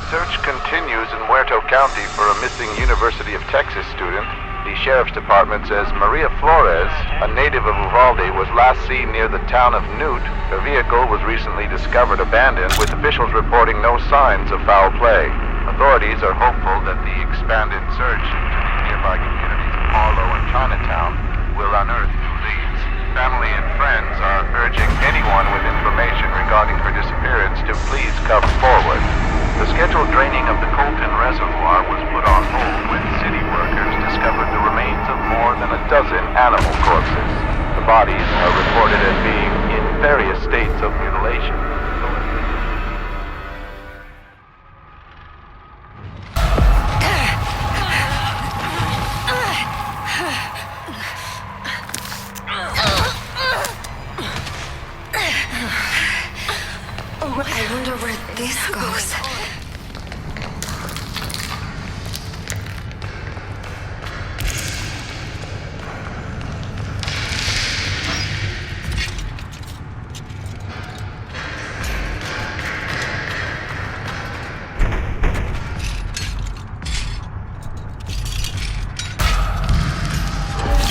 Search continues in Muerto County for a missing University of Texas student. The Sheriff's Department says Maria Flores, a native of Uvalde, was last seen near the town of Newt. Her vehicle was recently discovered abandoned, with officials reporting no signs of foul play. Authorities are hopeful that the expanded search into the nearby communities of Harlow and Chinatown will unearth new leads. Family and friends are urging anyone with information regarding her disappearance to please come forward. The scheduled draining of the Colton Reservoir was put on hold when city workers discovered the remains of more than a dozen animal corpses. The bodies are reported as being in various states of mutilation. I wonder where this goes.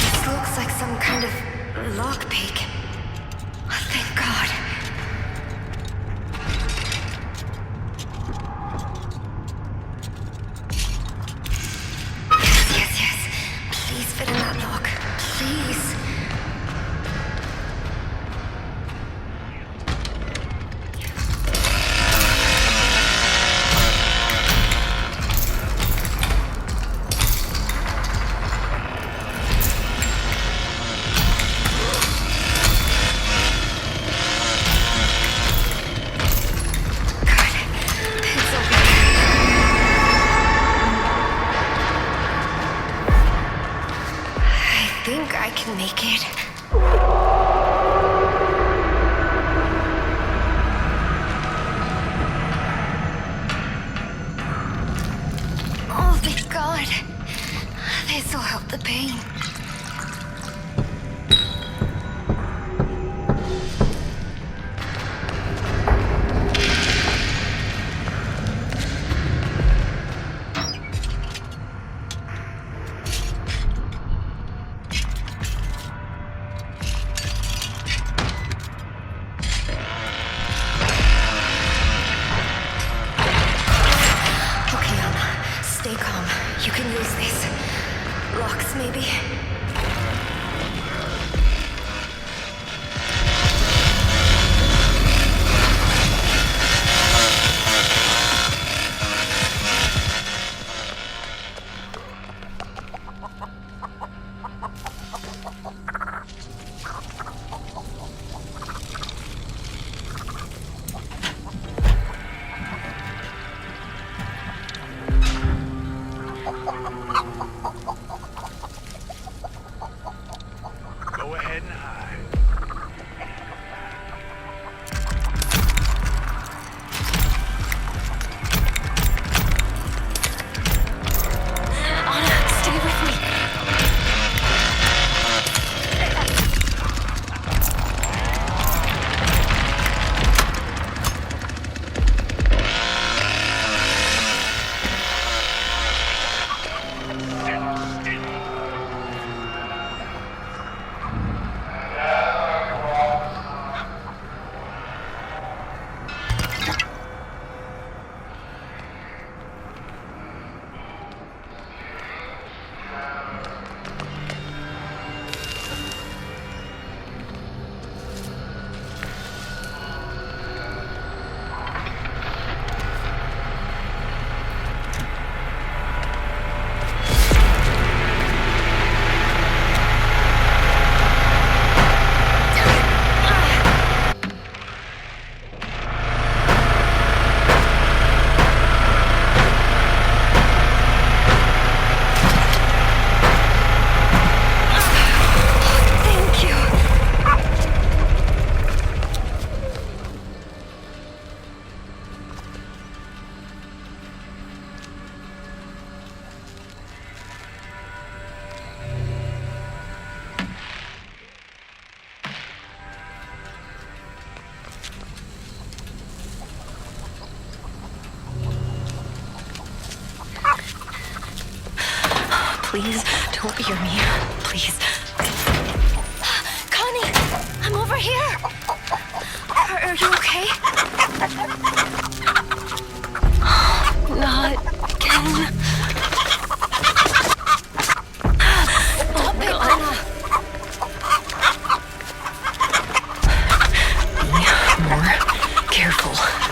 This looks like some kind of lockpick. Thank God. Please fit in that lock. Please. I think I can make it. Oh, thank God. This will help the pain. Stay calm. You can use this. Locks, maybe? Please, don't hear me. Please. Connie, I'm over here. Are you okay? Not again. Stop it, Anna. Be more careful.